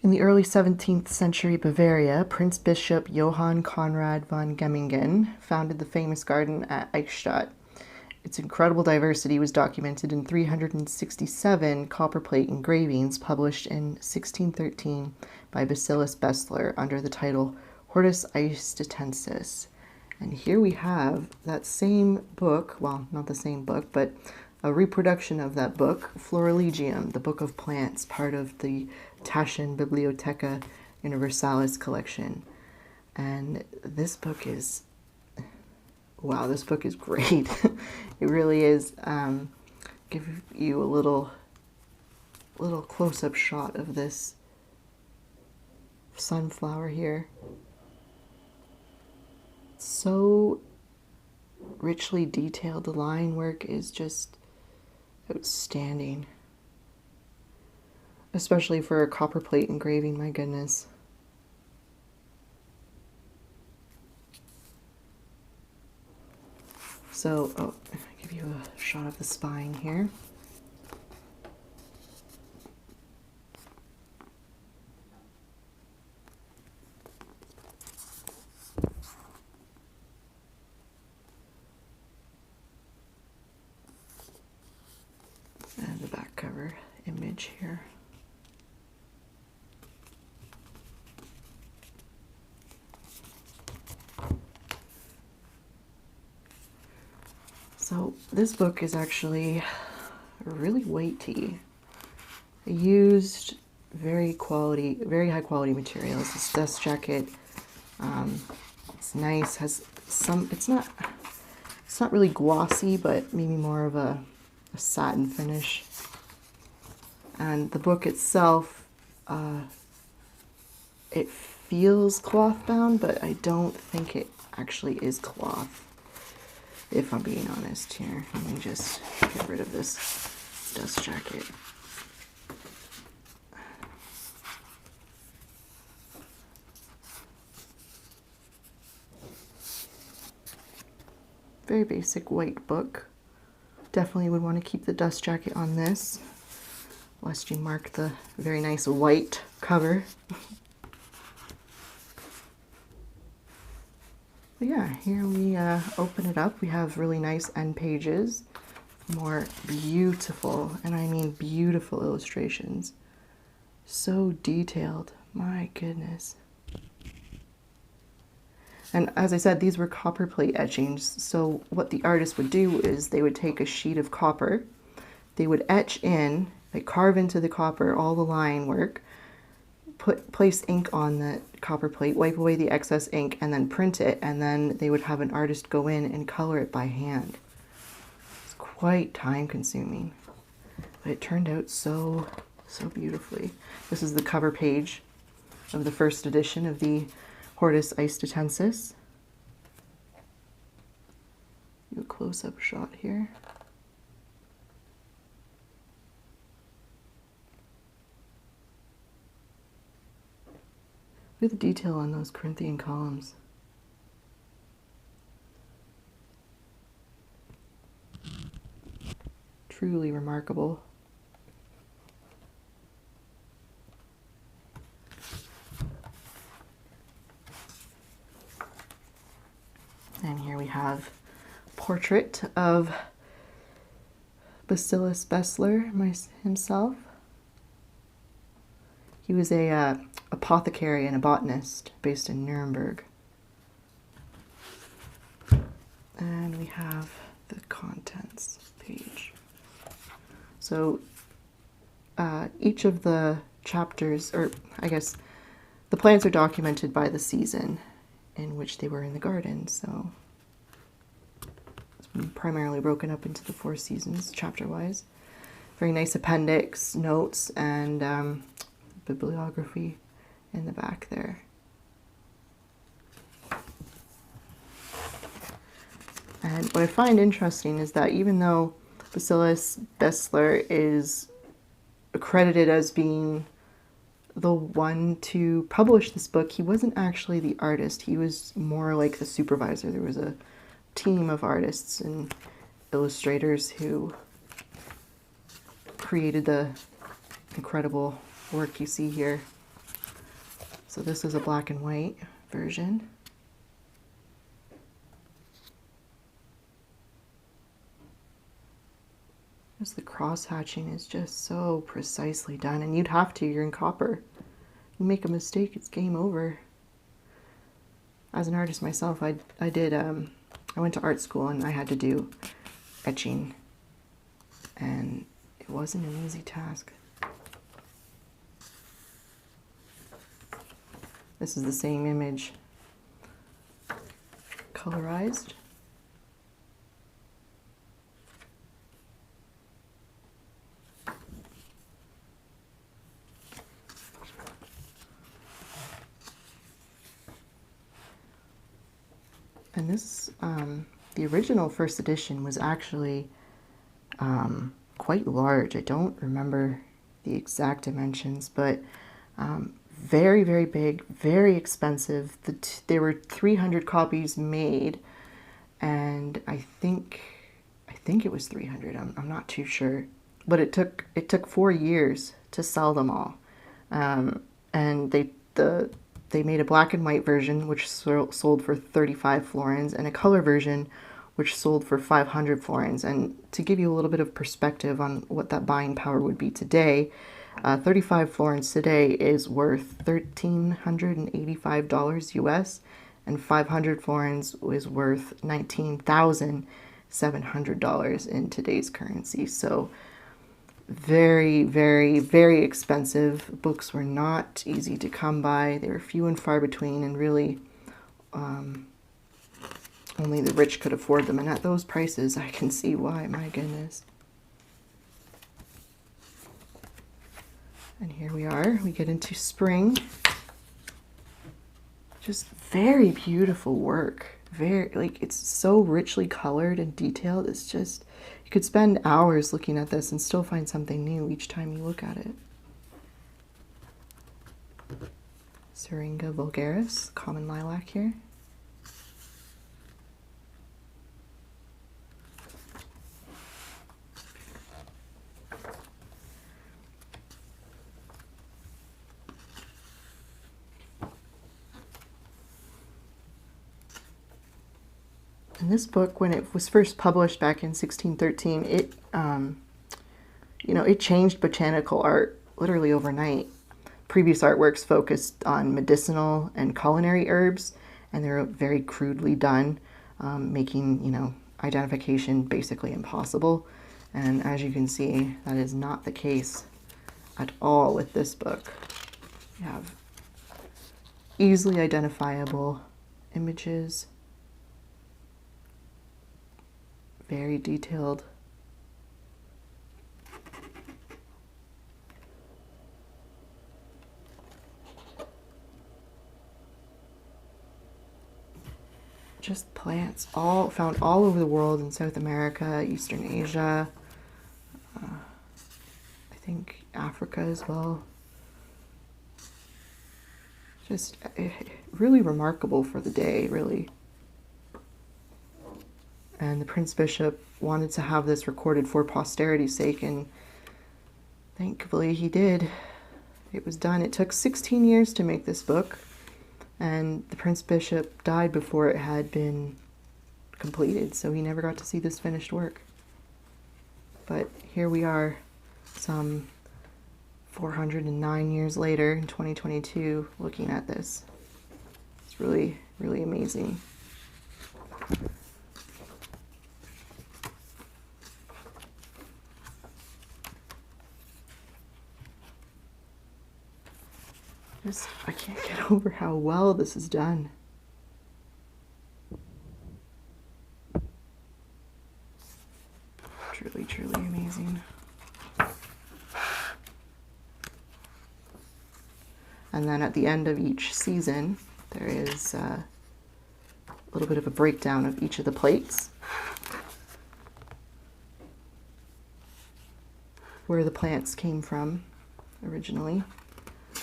In the early 17th century Bavaria, Prince Bishop Johann Conrad von Gemmingen founded the famous garden at Eichstätt. Its incredible diversity was documented in 367 copperplate engravings published in 1613 by Basilius Besler under the title Hortus Eistetensis. And here we have that same book, well, not the same book, but a reproduction of that book, Florilegium, the Book of Plants, part of the Taschen Bibliotheca Universalis collection. And this book is, wow, this book is great. It really is. Give you a little close-up shot of this sunflower here. So richly detailed. The line work is just outstanding, especially for a copperplate engraving. My goodness. So, I'll give you a shot of the spine here. And the back cover image here. So this book is actually really weighty. I used very high quality materials. This dust jacket, it's nice. Has some. It's not really glossy, but maybe more of a satin finish. And the book itself, it feels cloth bound, but I don't think it actually is cloth. If I'm being honest here, let me just get rid of this dust jacket. Very basic white book. Definitely would want to keep the dust jacket on this, lest you mark the very nice white cover. But yeah, here we open it up. We have really nice end pages, more beautiful, and I mean beautiful illustrations. So detailed, my goodness. And as I said, these were copperplate etchings. So what the artist would do is they would take a sheet of copper, they would etch in, like carve into the copper all the line work, place ink on the copper plate, wipe away the excess ink, and then print it, and then they would have an artist go in and color it by hand. It's quite time consuming, but it turned out so beautifully. This is the cover page of the first edition of the Hortus Eistetensis. Do a close-up shot here. Look at the detail on those Corinthian columns. Truly remarkable. And here we have a portrait of Basilius Besler himself. He was a apothecary and a botanist based in Nuremberg. And we have the contents page. So each of the chapters, or I guess the plants are documented by the season in which they were in the garden. So it's primarily broken up into the 4 seasons, chapter-wise. Very nice appendix, notes, and bibliography in the back there. And what I find interesting is that even though Basilius Besler is accredited as being the one to publish this book, he wasn't actually the artist. He was more like the supervisor. There was a team of artists and illustrators who created the incredible work you see here. So this is a black and white version. Just the cross hatching is just so precisely done, and you'd have to, you're in copper. You make a mistake, it's game over. As an artist myself, I went to art school and I had to do etching, and it wasn't an easy task. This is the same image colorized. And this, the original first edition was actually quite large. I don't remember the exact dimensions, but very, very big, very expensive. There were 300 copies made, and I think it was 300. I'm not too sure, but it took 4 years to sell them all, and they made a black and white version, which sold for 35 florins, and a color version, which sold for 500 florins. And to give you a little bit of perspective on what that buying power would be today, 35 florins today is worth $1,385 US, and 500 florins is worth $19,700 in today's currency. So very, very, very expensive. Books were not easy to come by. They were few and far between, and really only the rich could afford them. And at those prices, I can see why, my goodness. And here we are. We get into spring. Just very beautiful work. Very, like, it's so richly colored and detailed. It's just, you could spend hours looking at this and still find something new each time you look at it. Syringa vulgaris, common lilac here. And this book, when it was first published back in 1613, it changed botanical art literally overnight. Previous artworks focused on medicinal and culinary herbs, and they're very crudely done, making, identification basically impossible. And as you can see, that is not the case at all with this book. You have easily identifiable images, very detailed. Just plants, all found all over the world, in South America, Eastern Asia, I think Africa as well. Just really remarkable for the day, really. And the Prince Bishop wanted to have this recorded for posterity's sake, and thankfully he did. It was done. It took 16 years to make this book, and the Prince Bishop died before it had been completed, so he never got to see this finished work. But here we are, some 409 years later, in 2022, looking at this. It's really, really amazing. I can't get over how well this is done. Truly, truly amazing. And then at the end of each season, there is a little bit of a breakdown of each of the plates, where the plants came from originally,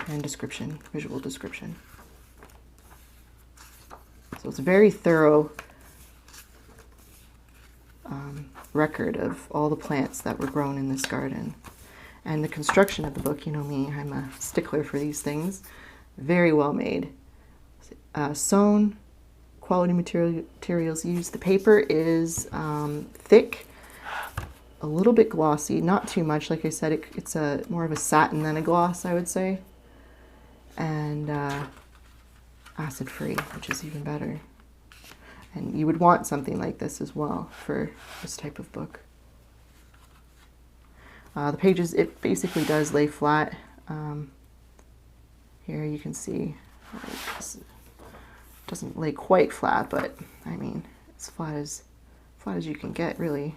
and description, visual description. So it's a very thorough record of all the plants that were grown in this garden. And the construction of the book, you know me, I'm a stickler for these things. Very well made. Sewn, quality materials used. The paper is thick, a little bit glossy, not too much. Like I said, it's more of a satin than a gloss, I would say. And acid-free, which is even better. And you would want something like this as well for this type of book. The pages, it basically does lay flat. Here you can see it doesn't lay quite flat, but I mean, it's flat as you can get, really.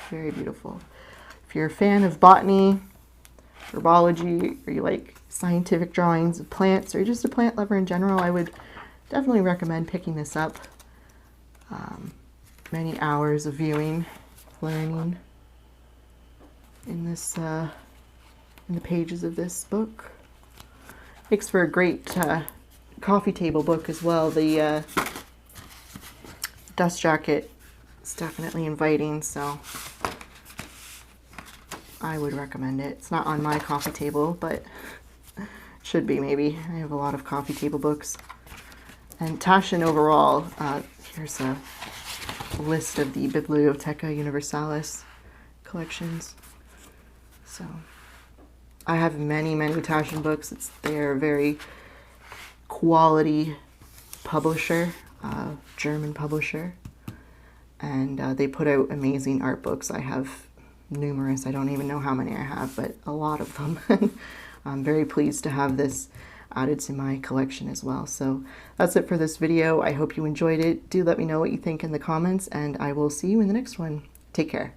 Very beautiful. If you're a fan of botany, herbology, or you like scientific drawings of plants, or just a plant lover in general, I would definitely recommend picking this up. Many hours of viewing, learning in this in the pages of this book. Makes for a great coffee table book as well. The dust jacket is definitely inviting, so I would recommend it. It's not on my coffee table, but it should be maybe. I have a lot of coffee table books. And Taschen overall, here's a list of the Bibliotheca Universalis collections. So I have many Taschen books. They're a very quality publisher, German publisher, and they put out amazing art books. I have numerous. I don't even know how many I have, but a lot of them. I'm very pleased to have this added to my collection as well. So that's it for this video. I hope you enjoyed it. Do let me know what you think in the comments, and I will see you in the next one. Take care.